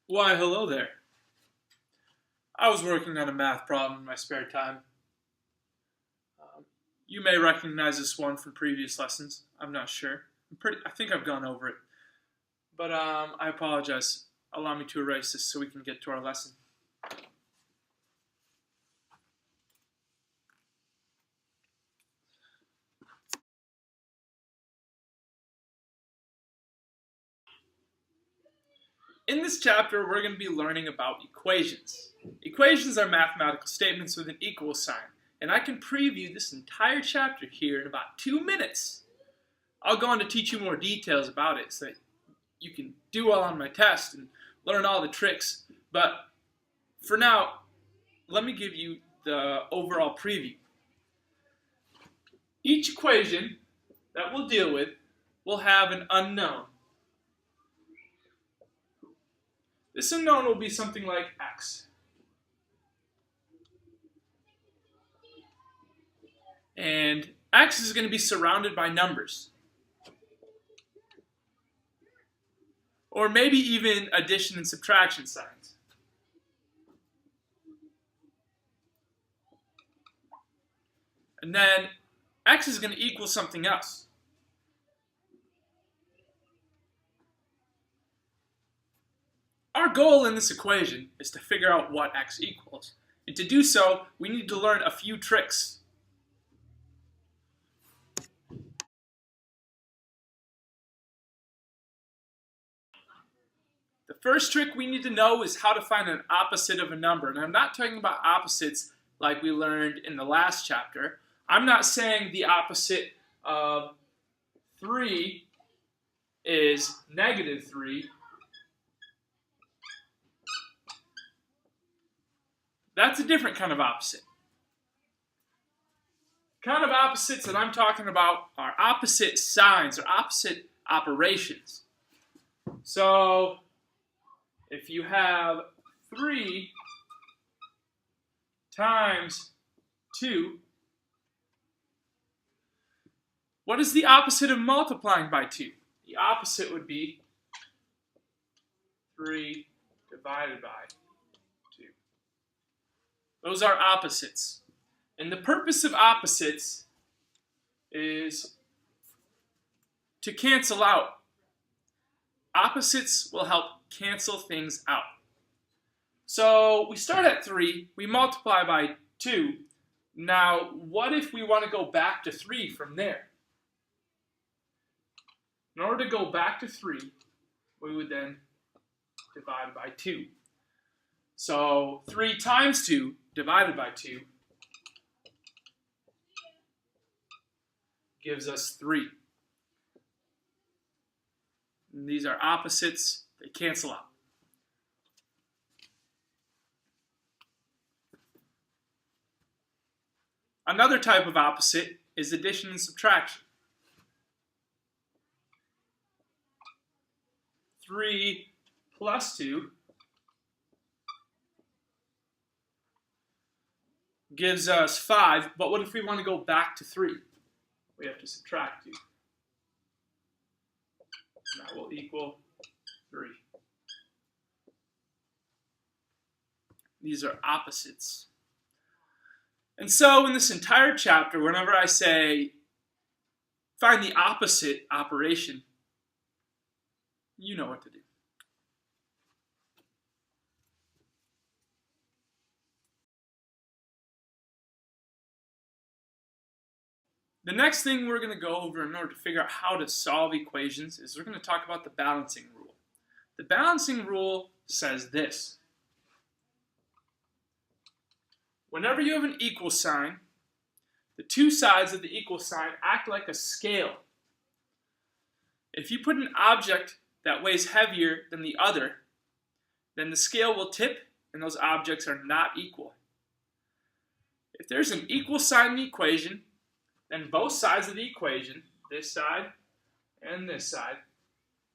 Why, hello there. I was working on a math problem in my spare time. Um, you may recognize this one from previous lessons. I'm not sure. I think I've gone over it. But I apologize. Allow me to erase this so we can get to our lesson. In this chapter, we're going to be learning about equations. Equations are mathematical statements with an equal sign, and I can preview this entire chapter here in about 2 minutes. I'll go on to teach you more details about it so that you can do well on my test and learn all the tricks. But for now, let me give you the overall preview. Each equation that we'll deal with will have an unknown. This unknown will be something like x. And x is going to be surrounded by numbers. Or maybe even addition and subtraction signs. And then x is going to equal something else. Our goal in this equation is to figure out what x equals. And to do so, we need to learn a few tricks. The first trick we need to know is how to find an opposite of a number. And I'm not talking about opposites like we learned in the last chapter. I'm not saying the opposite of 3 is negative 3. That's a different kind of opposite. Kind of opposites that I'm talking about are opposite signs or opposite operations. So if you have 3 times 2, what is the opposite of multiplying by 2? The opposite would be 3 divided by 2. Those are opposites. And the purpose of opposites is to cancel out. Opposites will help cancel things out. So we start at 3, we multiply by 2. Now, what if we want to go back to 3 from there? In order to go back to 3, we would then divide by 2. So 3 times 2 divided by 2 gives us 3. And these are opposites. They cancel out. Another type of opposite is addition and subtraction. 3 plus 2 gives us 5, but what if we want to go back to 3? We have to subtract 2. And that will equal 3. These are opposites. And so in this entire chapter, whenever I say find the opposite operation, you know what to do. The next thing we're going to go over in order to figure out how to solve equations is we're going to talk about the balancing rule. The balancing rule says this. Whenever you have an equal sign, the two sides of the equal sign act like a scale. If you put an object that weighs heavier than the other, then the scale will tip and those objects are not equal. If there's an equal sign in the equation, then both sides of the equation, this side and this side,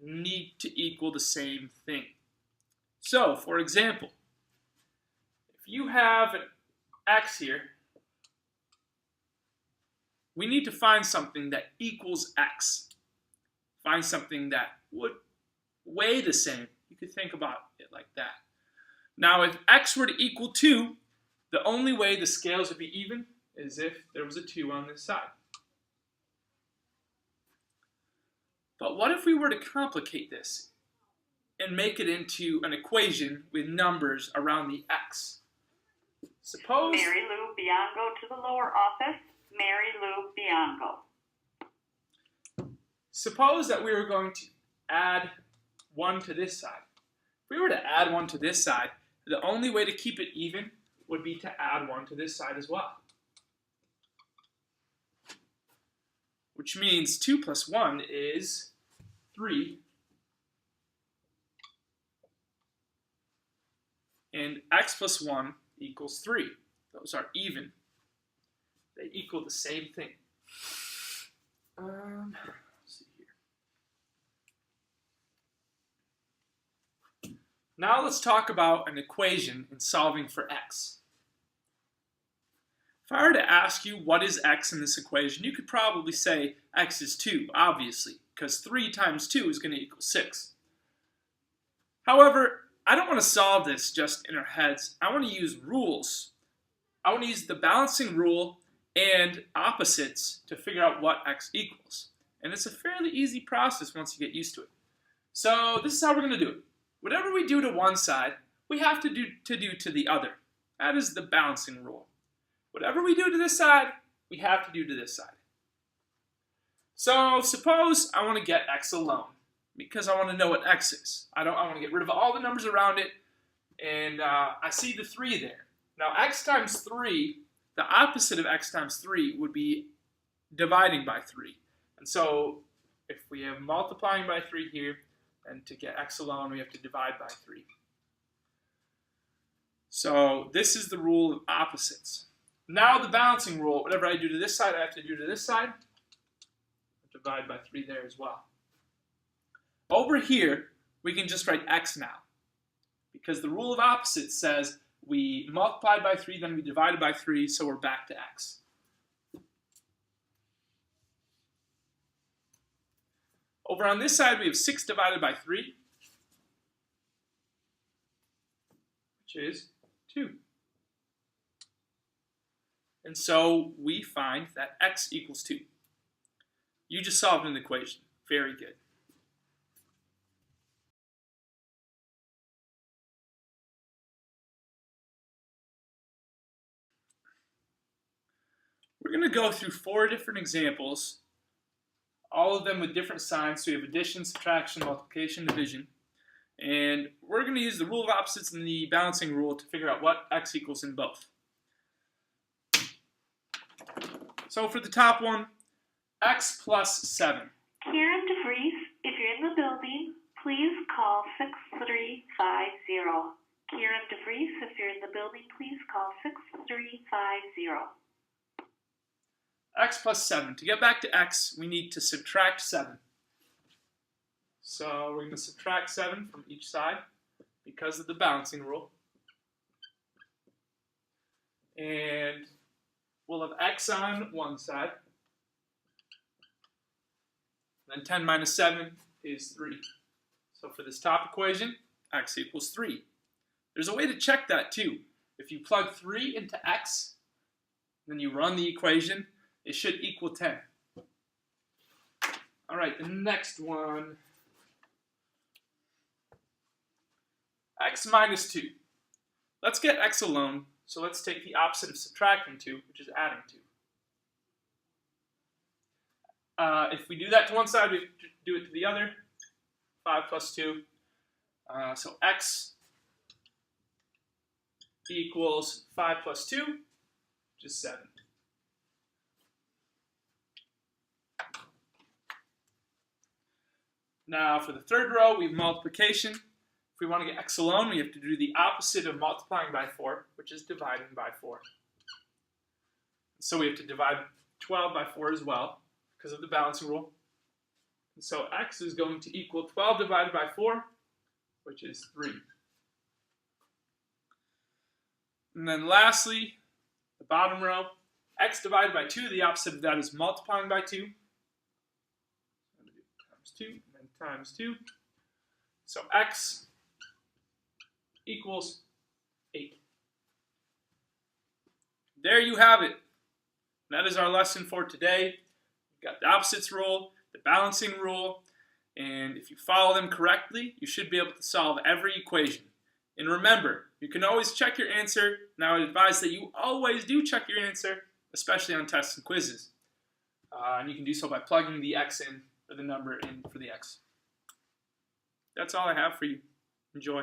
need to equal the same thing. So, for example, if you have an x here, we need to find something that equals x. Find something that would weigh the same. You could think about it like that. Now, if x were to equal 2, the only way the scales would be even is if there was a 2 on this side. But what if we were to complicate this and make it into an equation with numbers around the x? Suppose Mary Lou Bianco to the lower office. Mary Lou Bianco. Suppose that we were going to add 1 to this side. If we were to add 1 to this side, the only way to keep it even would be to add 1 to this side as well. Which means 2 plus 1 is 3. And x plus 1 equals 3. Those are even. They equal the same thing. Let's see here. Now let's talk about an equation in solving for x. If I were to ask you what is x in this equation, you could probably say x is 2, obviously, because 3 times 2 is going to equal 6. However, I don't want to solve this just in our heads. I want to use rules. I want to use the balancing rule and opposites to figure out what x equals. And it's a fairly easy process once you get used to it. So this is how we're going to do it. Whatever we do to one side, we have to do to the other. That is the balancing rule. Whatever we do to this side, we have to do to this side. So suppose I want to get x alone, because I want to know what x is. I want to get rid of all the numbers around it, and I see the 3 there. Now x times 3, the opposite of x times 3 would be dividing by 3. And so if we have multiplying by 3 here, then to get x alone, we have to divide by 3. So this is the rule of opposites. Now the balancing rule, whatever I do to this side, I have to do to this side. Divide by 3 there as well. Over here, we can just write x now, because the rule of opposites says we multiplied by 3, then we divided by 3, so we're back to x. Over on this side, we have 6 divided by 3, which is 2. And so we find that x equals 2. You just solved an equation. Very good. We're going to go through 4 different examples, all of them with different signs. So we have addition, subtraction, multiplication, division. And we're going to use the rule of opposites and the balancing rule to figure out what x equals in both. So for the top one, x plus 7. Karen DeVries, if you're in the building, please call 6350. Karen DeVries, if you're in the building, please call 6350. X plus 7. To get back to x, we need to subtract 7. So we're going to subtract 7 from each side because of the balancing rule. And we'll have x on one side. Then 10 minus 7 is 3. So for this top equation, x equals 3. There's a way to check that too. If you plug 3 into x, then you run the equation, it should equal 10. All right, the next one, x minus 2. Let's get x alone, so let's take the opposite of subtracting 2, which is adding 2. If we do that to one side, we do it to the other. 5 plus 2. So x equals 5 plus 2, which is 7. Now for the third row, we have multiplication. If we want to get x alone, we have to do the opposite of multiplying by 4, which is dividing by 4. So we have to divide 12 by 4 as well, because of the balancing rule. And so x is going to equal 12 divided by 4, which is 3. And then lastly, the bottom row, x divided by 2, the opposite of that is multiplying by 2. Times 2, and then times 2. So x equals 8. There you have it. That is our lesson for today. We've got the opposites rule, the balancing rule, and if you follow them correctly, you should be able to solve every equation. And remember, you can always check your answer. Now I advise that you always do check your answer, especially on tests and quizzes. And you can do so by plugging the x in, or the number in for the x. That's all I have for you. Enjoy.